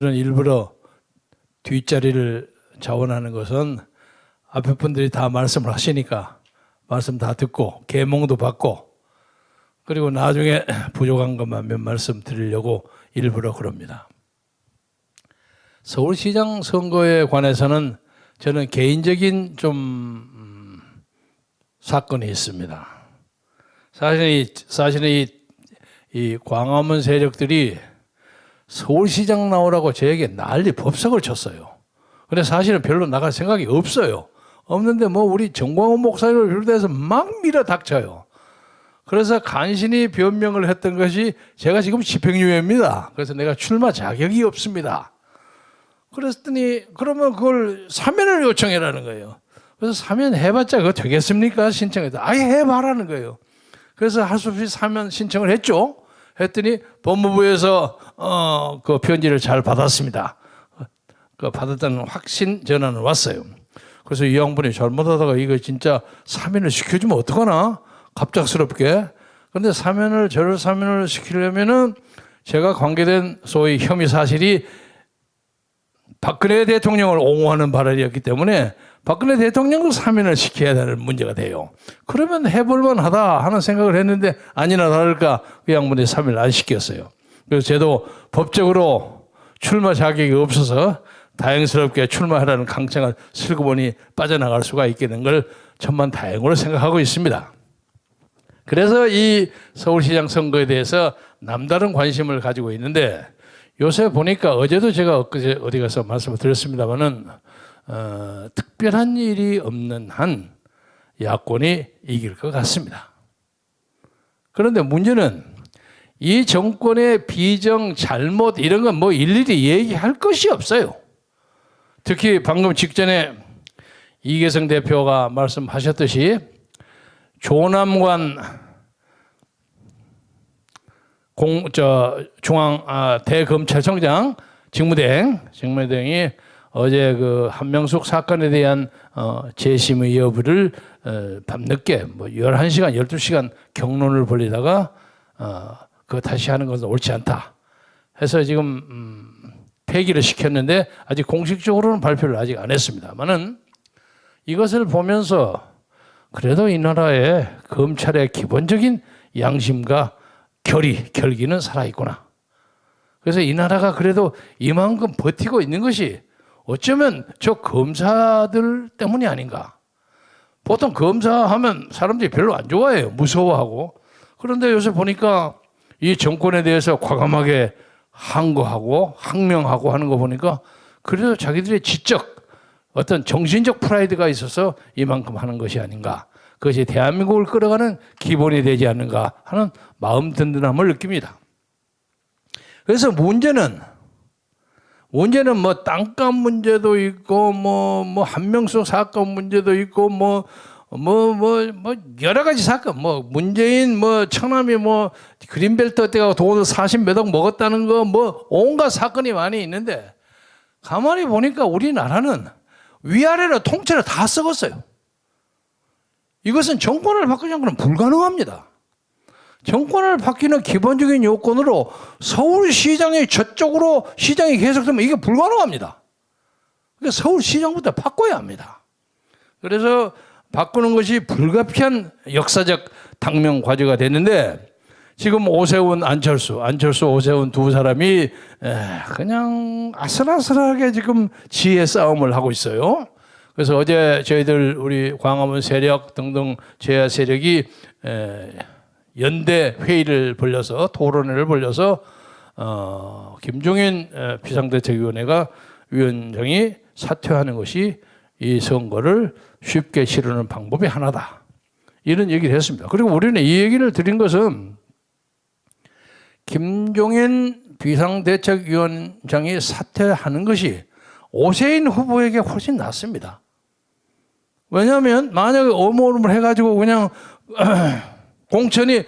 일부러 뒷자리를 자원하는 것은 앞에 분들이 다 말씀을 하시니까 말씀 다 듣고 계몽도 받고 그리고 나중에 부족한 것만 몇 말씀 드리려고 일부러 그럽니다. 서울시장 선거에 관해서는 저는 개인적인 좀 사건이 있습니다. 사실은 이 광화문 세력들이 서울시장 나오라고 저에게 난리 법석을 쳤어요. 근데 사실은 별로 나갈 생각이 없어요. 없는데 뭐 우리 정광훈 목사님을 비롯해서 막 밀어닥쳐요. 그래서 간신히 변명을 했던 것이 제가 지금 집행유예입니다. 그래서 내가 출마 자격이 없습니다. 그랬더니 그러면 그걸 사면을 요청해라는 거예요. 그래서 사면 해봤자 그거 되겠습니까? 신청해서 아예 해봐라는 거예요. 그래서 할 수 없이 사면 신청을 했죠. 했더니 법무부에서 그 편지를 잘 받았습니다. 그 받았다는 확신 전화는 왔어요. 그래서 이 양반이 잘못하다가 이거 진짜 사면을 시켜주면 어떡하나? 갑작스럽게. 그런데 저를 사면을 시키려면은 제가 관계된 소위 혐의 사실이 박근혜 대통령을 옹호하는 발언이었기 때문에 박근혜 대통령도 사면을 시켜야 되는 문제가 돼요. 그러면 해볼만 하다 하는 생각을 했는데 아니나 다를까 그 양반이 사면을 안 시켰어요. 그래서 저도 법적으로 출마 자격이 없어서 다행스럽게 출마하라는 강청을 슬그머니 빠져나갈 수가 있게 된 걸 천만다행으로 생각하고 있습니다. 그래서 이 서울시장 선거에 대해서 남다른 관심을 가지고 있는데 요새 보니까 어제도 제가 엊그제 어디 가서 말씀을 드렸습니다마는 특별한 일이 없는 한 야권이 이길 것 같습니다. 그런데 문제는 이 정권의 비정, 잘못 이런 건 뭐 일일이 얘기할 것이 없어요. 특히 방금 직전에 이계성 대표가 말씀하셨듯이 조남관 대검찰청장 직무대행이 어제 그 한명숙 사건에 대한 재심의 여부를 밤늦게 뭐 11시간, 12시간 경론을 벌이다가 그거 다시 하는 것은 옳지 않다 해서 지금 폐기를 시켰는데 아직 공식적으로는 발표를 아직 안 했습니다만은 이것을 보면서 그래도 이 나라의 검찰의 기본적인 양심과 결기는 살아있구나. 그래서 이 나라가 그래도 이만큼 버티고 있는 것이 어쩌면 저 검사들 때문이 아닌가. 보통 검사하면 사람들이 별로 안 좋아해요. 무서워하고. 그런데 요새 보니까 이 정권에 대해서 과감하게 항거하고 항명하고 하는 거 보니까 그래도 자기들의 지적 어떤 정신적 프라이드가 있어서 이만큼 하는 것이 아닌가. 그것이 대한민국을 끌어가는 기본이 되지 않는가 하는 마음 든든함을 느낍니다. 그래서 문제는 뭐 땅값 문제도 있고 뭐 한명숙 사건 문제도 있고 뭐 여러 가지 사건 뭐 문재인 뭐 청남이 뭐 그린벨트 때가 돈을 40몇 억 먹었다는 거 뭐 온갖 사건이 많이 있는데 가만히 보니까 우리나라는 위아래로 통째로 다 썩었어요. 이것은 정권을 바꾸지 않고는 불가능합니다. 정권을 바뀌는 기본적인 요건으로 서울시장이 저쪽으로 시장이 계속되면 이게 불가능합니다. 그러니까 서울시장부터 바꿔야 합니다. 그래서 바꾸는 것이 불가피한 역사적 당면 과제가 됐는데 지금 오세훈, 안철수, 오세훈 두 사람이 그냥 아슬아슬하게 지금 지혜 싸움을 하고 있어요. 그래서 어제 저희들 우리 광화문 세력 등등 제야 세력이 연대 회의를 벌려서 토론회를 벌려서 김종인 비상대책위원회가 위원장이 사퇴하는 것이 이 선거를 쉽게 치르는 방법이 하나다. 이런 얘기를 했습니다. 그리고 우리는 이 얘기를 드린 것은 김종인 비상대책위원장이 사퇴하는 것이 오세훈 후보에게 훨씬 낫습니다. 왜냐하면 만약에 오물오물 해가지고 그냥 공천이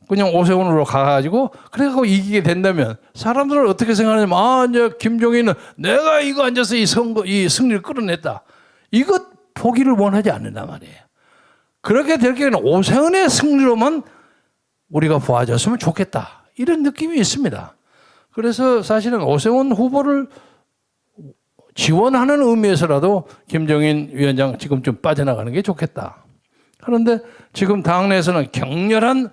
그냥 오세훈으로 가가지고 그래갖고 이기게 된다면 사람들은 어떻게 생각하냐면 이제 김종인은 내가 이거 앉아서 이 승리를 끌어냈다. 이것 포기를 원하지 않는단 말이에요. 그렇게 될 경우에는 오세훈의 승리로만 우리가 보아줬으면 좋겠다. 이런 느낌이 있습니다. 그래서 사실은 오세훈 후보를 지원하는 의미에서라도 김종인 위원장 지금 좀 빠져나가는 게 좋겠다. 그런데 지금 당내에서는 격렬한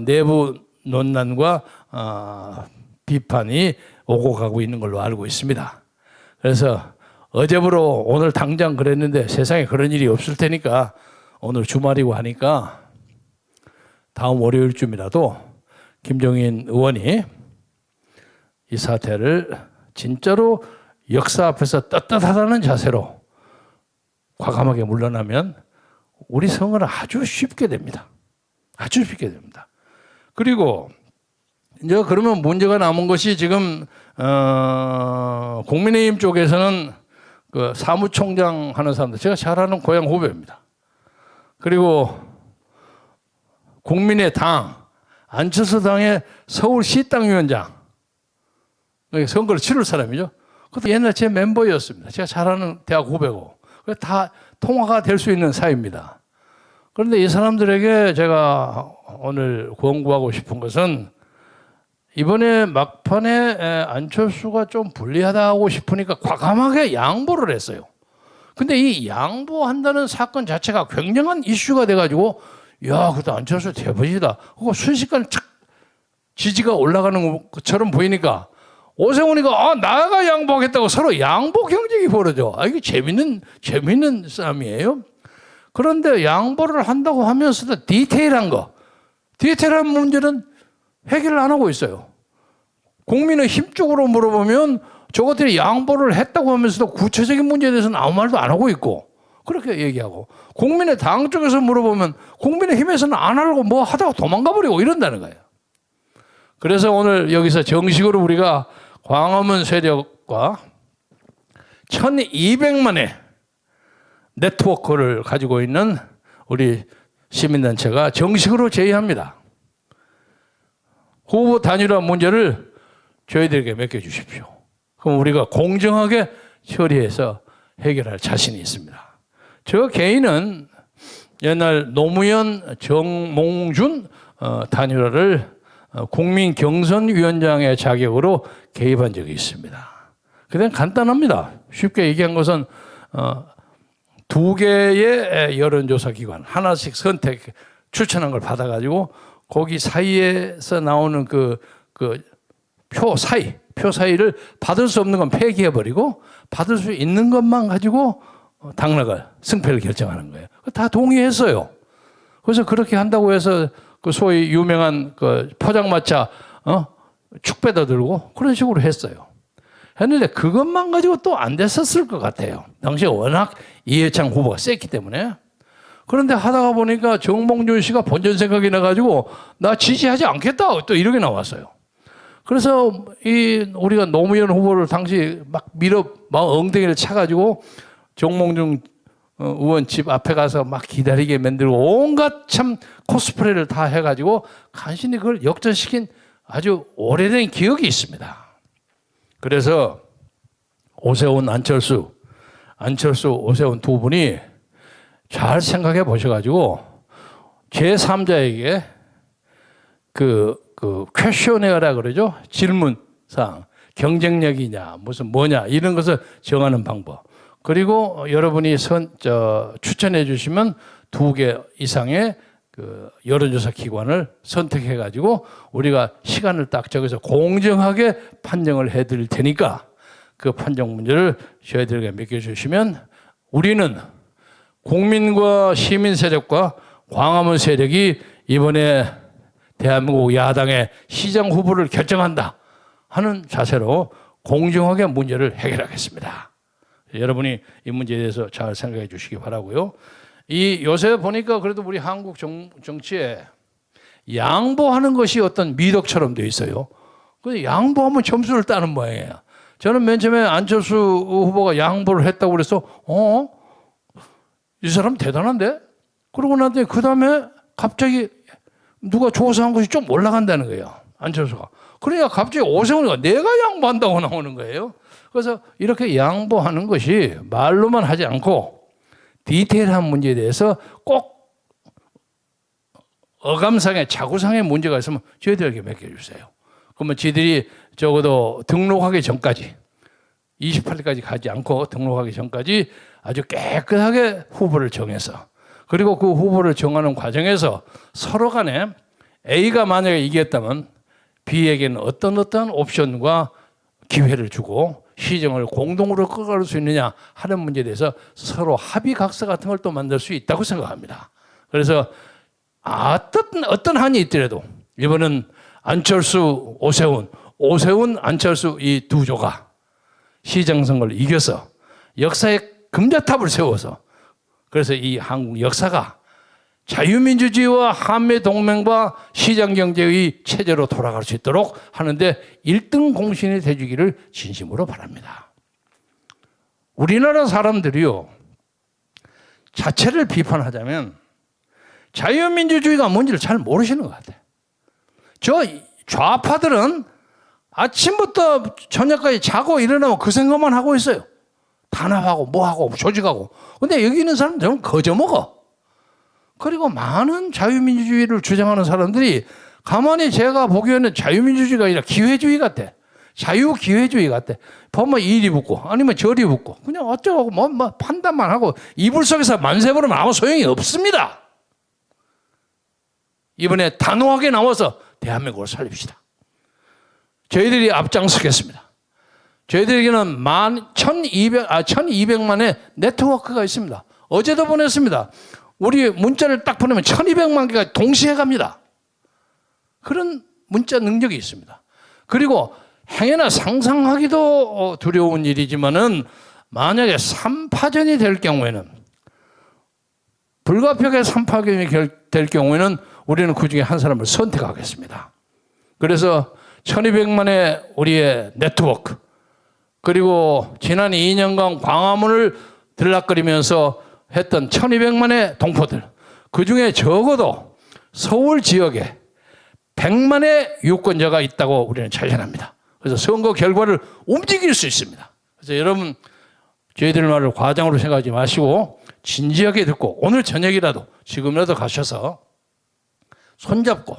내부 논란과 비판이 오고 가고 있는 걸로 알고 있습니다. 그래서 어제부로 오늘 당장 그랬는데 세상에 그런 일이 없을 테니까 오늘 주말이고 하니까 다음 월요일쯤이라도 김종인 의원이 이 사태를 진짜로 역사 앞에서 떳떳하다는 자세로 과감하게 물러나면 우리 선거는 아주 쉽게 됩니다. 아주 쉽게 됩니다. 그리고 이제 그러면 문제가 남은 것이 지금 국민의힘 쪽에서는 그 사무총장 하는 사람들, 제가 잘 아는 고향 후배입니다. 그리고 국민의당 안철수 당의 서울시 당위원장, 선거를 치를 사람이죠. 그것도 옛날 제 멤버였습니다. 제가 잘 아는 대학 후배고 다 통화가 될 수 있는 사이입니다. 그런데 이 사람들에게 제가 오늘 권고하고 싶은 것은 이번에 막판에 안철수가 좀 불리하다고 싶으니까 과감하게 양보를 했어요. 근데 이 양보한다는 사건 자체가 굉장한 이슈가 돼가지고 야, 그래도 안철수 대박이다. 그거 순식간에 착 지지가 올라가는 것처럼 보이니까 오세훈이가 나가 양보하겠다고 서로 양보 경쟁이 벌어져. 이게 재밌는 싸움이에요. 그런데 양보를 한다고 하면서도 디테일한 문제는 해결을 안 하고 있어요. 국민의 힘 쪽으로 물어보면 저것들이 양보를 했다고 하면서도 구체적인 문제에 대해서는 아무 말도 안 하고 있고 그렇게 얘기하고 국민의 당 쪽에서 물어보면 국민의 힘에서는 안 하려고 뭐 하다가 도망가 버리고 이런다는 거예요. 그래서 오늘 여기서 정식으로 우리가 광화문 세력과 1200만의 네트워크를 가지고 있는 우리 시민단체가 정식으로 제의합니다. 후보 단일화 문제를 저희들에게 맡겨주십시오. 그럼 우리가 공정하게 처리해서 해결할 자신이 있습니다. 저 개인은 옛날 노무현 정몽준 단일화를 국민경선위원장의 자격으로 개입한 적이 있습니다. 그냥 간단합니다. 쉽게 얘기한 것은 2개의 여론조사 기관 하나씩 추천한 걸 받아가지고 거기 사이에서 나오는 그 표 사이를 받을 수 없는 건 폐기해버리고 받을 수 있는 것만 가지고 당락을 승패를 결정하는 거예요. 다 동의했어요. 그래서 그렇게 한다고 해서 그 소위 유명한 그 포장마차 축배도 들고 그런 식으로 했어요. 했는데 그것만 가지고 또 안 됐었을 것 같아요. 당시에 워낙 이해창 후보가 셌기 때문에. 그런데 하다가 보니까 정몽준 씨가 본전 생각이 나가지고 나 지지하지 않겠다 또 이렇게 나왔어요. 그래서 우리가 노무현 후보를 당시 막 엉덩이를 차가지고 정몽준 의원 집 앞에 가서 막 기다리게 만들고 온갖 참 코스프레를 다 해가지고 간신히 그걸 역전시킨 아주 오래된 기억이 있습니다. 그래서 오세훈, 안철수, 오세훈 두 분이 잘 생각해 보셔가지고 제3자에게 그 퀘셔네어라 그러죠. 질문사항, 경쟁력이냐, 무슨 뭐냐 이런 것을 정하는 방법. 그리고 여러분이 추천해 주시면 2개 이상의 그 여론조사 기관을 선택해 가지고 우리가 시간을 딱 정해서 공정하게 판정을 해 드릴 테니까 그 판정 문제를 저희들에게 맡겨주시면 우리는 국민과 시민 세력과 광화문 세력이 이번에 대한민국 야당의 시장 후보를 결정한다 하는 자세로 공정하게 문제를 해결하겠습니다. 여러분이 이 문제에 대해서 잘 생각해 주시기 바라고요. 요새 보니까 그래도 우리 한국 정치에 양보하는 것이 어떤 미덕처럼 되어 있어요. 그 양보하면 점수를 따는 모양이에요. 저는 맨 처음에 안철수 후보가 양보를 했다고 그래서 이 사람 대단한데? 그러고 나더니 그 다음에 갑자기 누가 조사한 것이 좀 올라간다는 거예요. 안철수가. 그러니까 갑자기 오세훈이가 내가 양보한다고 나오는 거예요. 그래서 이렇게 양보하는 것이 말로만 하지 않고 디테일한 문제에 대해서 꼭 어감상의 자구상의 문제가 있으면 저희들에게 맡겨주세요. 그러면 지들이 적어도 등록하기 전까지 28일까지 가지 않고 등록하기 전까지 아주 깨끗하게 후보를 정해서 그리고 그 후보를 정하는 과정에서 서로 간에 A가 만약에 이겼다면 B에게는 어떤 옵션과 기회를 주고 시정을 공동으로 끌어갈 수 있느냐 하는 문제에 대해서 서로 합의 각서 같은 걸 또 만들 수 있다고 생각합니다. 그래서 어떤 한이 있더라도 이번은 안철수, 오세훈, 안철수 이 두 조가 시장 선거를 이겨서 역사의 금자탑을 세워서 그래서 이 한국 역사가 자유민주주의와 한미동맹과 시장경제의 체제로 돌아갈 수 있도록 하는데 1등 공신이 되주기를 진심으로 바랍니다. 우리나라 사람들이요, 자체를 비판하자면 자유민주주의가 뭔지를 잘 모르시는 것 같아요. 저 좌파들은 아침부터 저녁까지 자고 일어나면 그 생각만 하고 있어요. 단합하고 뭐하고 조직하고. 근데 여기 있는 사람들은 거저먹어. 그리고 많은 자유민주주의를 주장하는 사람들이 가만히 제가 보기에는 자유민주주의가 아니라 기회주의 같아. 자유기회주의 같아. 보면 이리 붙고 아니면 저리 붙고 그냥 어쩌고 뭐 판단만 하고 이불 속에서 만세 부르면 아무 소용이 없습니다. 이번에 단호하게 나와서 대한민국을 살립시다. 저희들이 앞장서겠습니다. 저희들에게는 1200만의 네트워크가 있습니다. 어제도 보냈습니다. 우리 문자를 딱 보내면 1200만 개가 동시에 갑니다. 그런 문자 능력이 있습니다. 그리고 행여나 상상하기도 두려운 일이지만은 만약에 3파전이 될 경우에는 불가피하게 3파전이 될 경우에는 우리는 그 중에 한 사람을 선택하겠습니다. 그래서 1200만의 우리의 네트워크 그리고 지난 2년간 광화문을 들락거리면서 했던 1200만의 동포들 그 중에 적어도 서울 지역에 100만의 유권자가 있다고 우리는 자신합니다. 그래서 선거 결과를 움직일 수 있습니다. 그래서 여러분 저희들 말을 과장으로 생각하지 마시고 진지하게 듣고 오늘 저녁이라도 지금이라도 가셔서 손잡고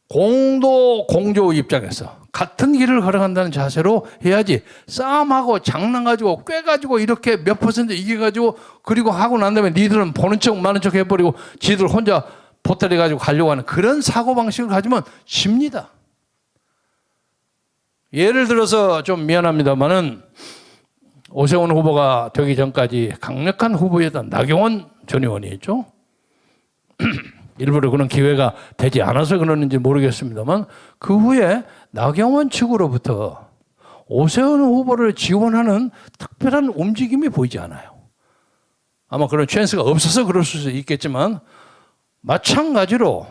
공조 입장에서 같은 길을 걸어간다는 자세로 해야지 싸움하고 장난 가지고 꾀 가지고 이렇게 몇 퍼센트 이겨가지고 그리고 하고 난 다음에 니들은 보는 척 마는 척 해버리고 지들 혼자 보따리 가지고 가려고 하는 그런 사고방식을 가지면 집니다. 예를 들어서 좀 미안합니다만은 오세훈 후보가 되기 전까지 강력한 후보였던 나경원 전 의원이 있죠. 일부러 그런 기회가 되지 않아서 그러는지 모르겠습니다만 그 후에 나경원 측으로부터 오세훈 후보를 지원하는 특별한 움직임이 보이지 않아요. 아마 그런 찬스가 없어서 그럴 수 있겠지만 마찬가지로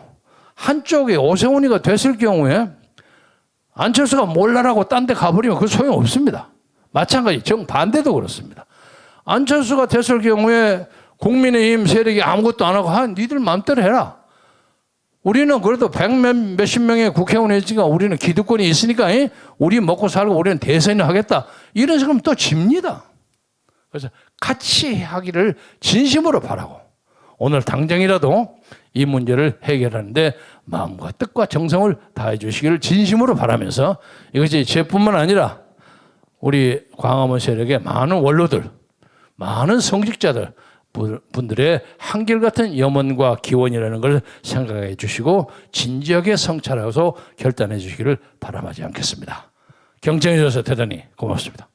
한쪽에 오세훈이가 됐을 경우에 안철수가 몰라라고 딴 데 가버리면 그 소용없습니다. 마찬가지 정반대도 그렇습니다. 안철수가 됐을 경우에 국민의힘 세력이 아무것도 안 하고 니들 마음대로 해라. 우리는 그래도 몇십 명의 국회의원이 있으니까 우리는 기득권이 있으니까 우리 먹고 살고 우리는 대선을 하겠다. 이런 식으로 또 집니다. 그래서 같이 하기를 진심으로 바라고 오늘 당장이라도 이 문제를 해결하는데 마음과 뜻과 정성을 다해 주시기를 진심으로 바라면서 이것이 저뿐만 아니라 우리 광화문 세력의 많은 원로들, 많은 성직자들 분들의 한결같은 염원과 기원이라는 걸 생각해 주시고 진지하게 성찰하셔서 결단해 주시기를 바람하지 않겠습니다. 경청해 주셔서 대단히 고맙습니다.